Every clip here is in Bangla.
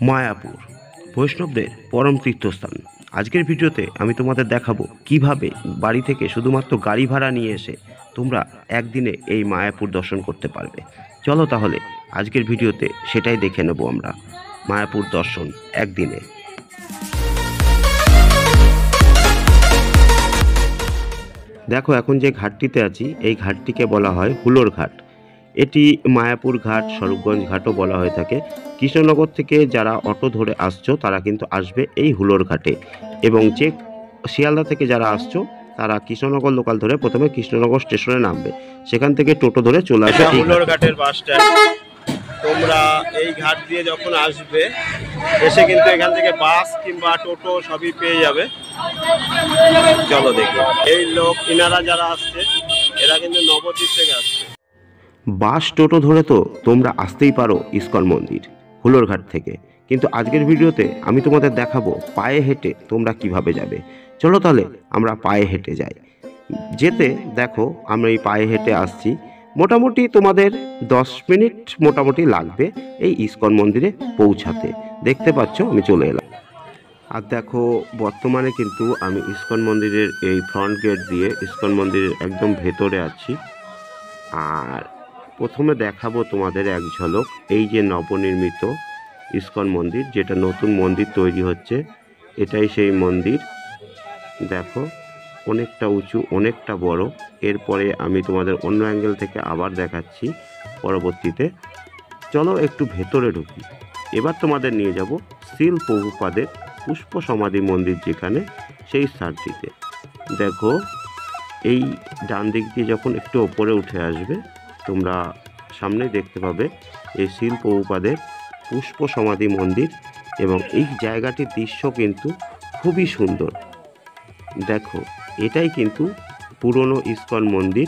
মায়াপুর বৈষ্ণবদের পরম তীর্থস্থান। আজকের ভিডিওতে আমি তোমাদের দেখাবো কিভাবে বাড়ি থেকে শুধুমাত্র গাড়ি ভাড়া নিয়ে এসে তোমরা একদিনে এই মায়াপুর দর্শন করতে পারবে। চলো তাহলে আজকের ভিডিওতে সেটাই দেখে নেব আমরা, মায়াপুর দর্শন একদিনে। দেখো, এখন যে ঘাটটিতে আছি এই ঘাটটিকে বলা হয় হুলোর ঘাট। এটি মায়াপুর ঘাট, স্বরূপগঞ্জ ঘাটও বলা হয়ে থাকে। কৃষ্ণনগর থেকে যারা অটো ধরে আসছো তারা কিন্তু আসবে এই হুলোর ঘাটে, এবং যে শিয়ালদা থেকে যারা আসছো তারা কৃষ্ণনগর লোকাল ধরে প্রথমে কৃষ্ণনগর স্টেশনে নামবে, সেখান থেকে টোটো ধরে চলে আসবে হুলোর ঘাটের বাস স্ট্যান্ড। তোমরা এই ঘাট দিয়ে যখন আসবে এসে কিন্তু এখান থেকে বাস কিংবা টোটো সবই পেয়ে যাবে। চলো দেখি এই লোক ইনারা যারা আসছে এরা কিন্তু নবদ্বীপ থেকে আসছে। বাস টোটো ধরে তো তোমরা আসতেই পারো ইস্কন মন্দির হুলোর ঘাট থেকে, কিন্তু আজকের ভিডিওতে আমি তোমাদের দেখাবো পায়ে হেঁটে তোমরা কিভাবে যাবে। চলো তাহলে আমরা পায়ে হেঁটে যাই। যেতে দেখো আমরা এই পায়ে হেঁটে আসছি, মোটামুটি তোমাদের 10 মিনিট মোটামুটি লাগবে এই ইস্কন মন্দিরে পৌঁছাতে। দেখতে পাচ্ছ আমি চলে এলাম। আর দেখো বর্তমানে কিন্তু আমি ইস্কন মন্দিরের এই ফ্রন্ট গেট দিয়ে ইস্কন মন্দিরের একদম ভেতরে আছি। আর প্রথমে দেখাবো তোমাদের এক ঝলক এই যে নবনির্মিত ইস্কন মন্দির, যেটা নতুন মন্দির তৈরি হচ্ছে, এটাই সেই মন্দির। দেখো অনেকটা উঁচু, অনেকটা বড়। এরপরে আমি তোমাদের অন্য অ্যাঙ্গেল থেকে আবার দেখাচ্ছি পরবর্তীতে। চলো একটু ভেতরে ঢুকি। এবার তোমাদের নিয়ে যাব শিল প্রভুপাদের পুষ্প সমাধি মন্দির, যেখানে সেই স্থানটিতে। দেখো এই ডান দিক দিয়ে যখন একটু ওপরে উঠে আসবে তোমরা সামনে দেখতে পাবে এই শিল প্রভুপাদের পুষ্প সমাধি মন্দির, এবং এই জায়গাটির দৃশ্য কিন্তু খুবই সুন্দর। দেখো এটাই কিন্তু পুরনো ইস্কন মন্দির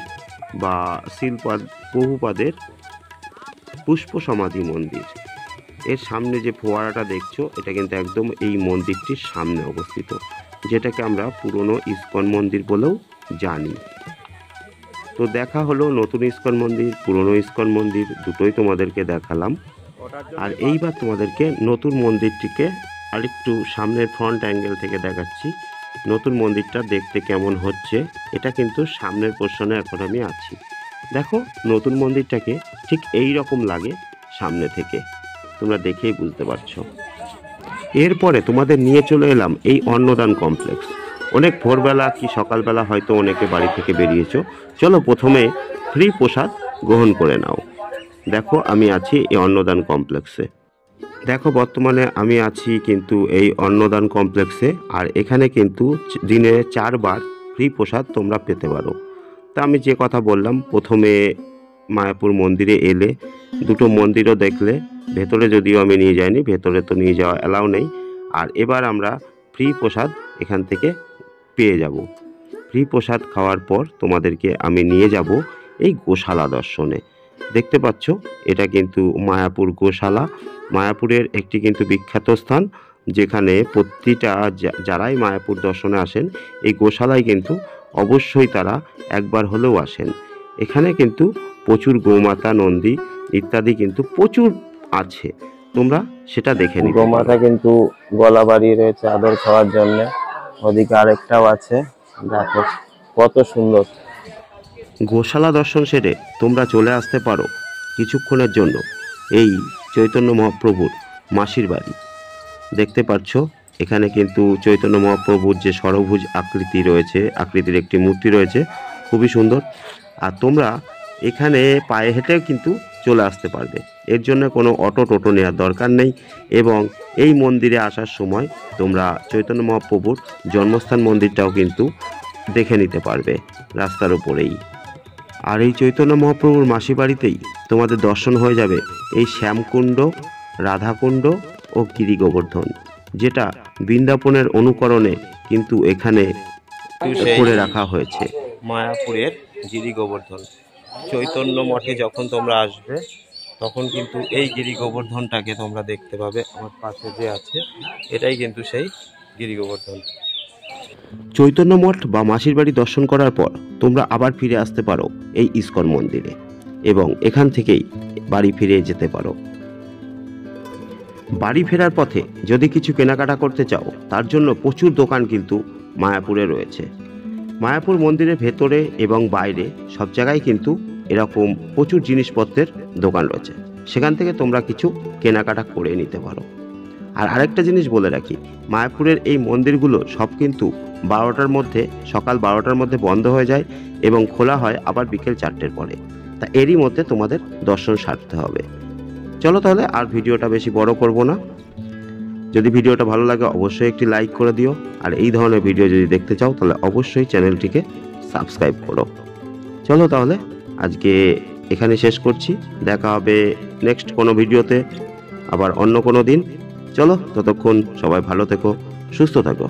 বা শিল প্রভুপাদের পুষ্প সমাধি মন্দির। এর সামনে যে ফোয়ারাটা দেখছো এটা কিন্তু একদম এই মন্দিরটির সামনে অবস্থিত, যেটাকে আমরা পুরনো ইস্কন মন্দির বলেও জানি। তো দেখা হলো নতুন ইস্কন মন্দির, পুরনো ইস্কন মন্দির দুটোই তোমাদেরকে দেখালাম। আর এইবার তোমাদেরকে নতুন মন্দিরটিকে আরেকটু সামনের ফ্রন্ট অ্যাঙ্গেল থেকে দেখাচ্ছি। নতুন মন্দিরটা দেখতে কেমন হচ্ছে, এটা কিন্তু সামনের পোর্শনে এখন আমি আছি। দেখো নতুন মন্দিরটাকে ঠিক এই রকম লাগে সামনে থেকে, তোমরা দেখেই বুঝতে পারছো। এরপরে তোমাদের নিয়ে চলে এলাম এই অন্নদান কমপ্লেক্স। অনেক ভোরবেলা কি সকালবেলা হয়তো অনেকে বাড়ি থেকে বেরিয়েছো। চলো প্রথমে ফ্রি প্রসাদ গ্রহণ করে নাও। দেখো আমি আছি এই অন্নদান কমপ্লেক্সে। দেখো বর্তমানে আমি আছি কিন্তু এই অন্নদান কমপ্লেক্সে, আর এখানে কিন্তু দিনে 4 বার ফ্রি প্রসাদ তোমরা পেতে পারো। তা আমি যে কথা বললাম, প্রথমে মায়াপুর মন্দিরে এলে দুটো মন্দিরও দেখলে, ভেতরে যদিও আমি নিয়ে যাইনি, ভেতরে তো নিয়ে যাওয়া অ্যালাউ নেই। আর এবার আমরা ফ্রি প্রসাদ এখান থেকে পেয়ে যাব। ফ্রি প্রসাদ খাওয়ার পর তোমাদেরকে আমি নিয়ে যাব এই গোশালা দর্শনে। দেখতে পাচ্ছ এটা কিন্তু মায়াপুর গোশালা, মায়াপুরের একটি কিন্তু বিখ্যাত স্থান, যেখানে প্রতিটা যারাই মায়াপুর দর্শনে আসেন এই গোশালায় কিন্তু অবশ্যই তারা একবার হলেও আসেন। এখানে কিন্তু প্রচুর গোমাতা, নন্দী ইত্যাদি কিন্তু প্রচুর আছে, তোমরা সেটা দেখে নিও। গোমাতা কিন্তু গলা বাড়িয়ে রয়েছে আদর খাওয়ার জন্য, ওদিকে আরেকটাও আছে, দেখো কত সুন্দর। গোশালা দর্শন সেরে তোমরা চলে আসতে পারো কিছুক্ষণের জন্য এই চৈতন্য মহাপ্রভুর মাসির বাড়ি। দেখতে পাচ্ছ এখানে কিন্তু চৈতন্য মহাপ্রভুর যে ষড়ভুজ আকৃতি রয়েছে, আকৃতির একটি মূর্তি রয়েছে, খুবই সুন্দর। আর তোমরা এখানে পায়ে হেঁটে কিন্তু চলে আসতে পারবে, এর জন্য কোনো অটো টোটো নেওয়ার দরকার নেই। এবং এই মন্দিরে আসার সময় তোমরা চৈতন্য মহাপ্রভুর জন্মস্থান মন্দিরটাও কিন্তু দেখে নিতে পারবে রাস্তার উপরেই। আর এই চৈতন্য মহাপ্রভুর মাসি বাড়িতেই তোমাদের দর্শন হয়ে যাবে এই শ্যামকুণ্ড, রাধাকুণ্ড ও গিরি গোবর্ধন, যেটা বৃন্দাবনের অনুকরণে কিন্তু এখানে করে রাখা হয়েছে। মায়াপুরের গিরি গোবর্ধন চৈতন্য মঠে যখন তোমরা আসবে তখন কিন্তু এই গিরি গোবর্ধনটাকে তোমরা দেখতে পাবে। আমার পাশে যে আছে এটাই কিন্তু সেই গিরি গোবর্ধন। চৈতন্য মঠ বা মাসির বাড়ি দর্শন করার পর তোমরা আবার ফিরে আসতে পারো এই ইস্কন মন্দিরে, এবং এখান থেকেই বাড়ি ফিরে যেতে পারো। বাড়ি ফেরার পথে যদি কিছু কেনাকাটা করতে চাও তার জন্য প্রচুর দোকান কিন্তু মায়াপুরে রয়েছে। মায়াপুর মন্দিরের ভেতরে এবং বাইরে সব জায়গায় কিন্তু এরকম প্রচুর জিনিসপত্রের দোকান রয়েছে, সেখান থেকে তোমরা কিছু কেনাকাটা করে নিতে পারো। আর আরেকটা জিনিস বলে রাখি, মায়াপুরের এই মন্দিরগুলো সব কিন্তু 12টার মধ্যে, সকাল 12টার মধ্যে বন্ধ হয়ে যায় এবং খোলা হয় আবার বিকেল 4টের পরে। তা এরই মধ্যে তোমাদের দর্শন সারতে হবে। চলো তাহলে আর ভিডিওটা বেশি বড় করব না। যদি ভিডিওটা ভালো লাগে অবশ্যই একটি লাইক করে দিও, আর এই ধরনের ভিডিও যদি দেখতে চাও তাহলে অবশ্যই চ্যানেলটিকে সাবস্ক্রাইব করো। চলো তাহলে আজকে এখানে শেষ করছি, দেখা হবে নেক্সট কোনো ভিডিওতে আবার অন্য কোনো দিন। চলো, ততক্ষণ সবাই ভালো থেকো, সুস্থ থাকো।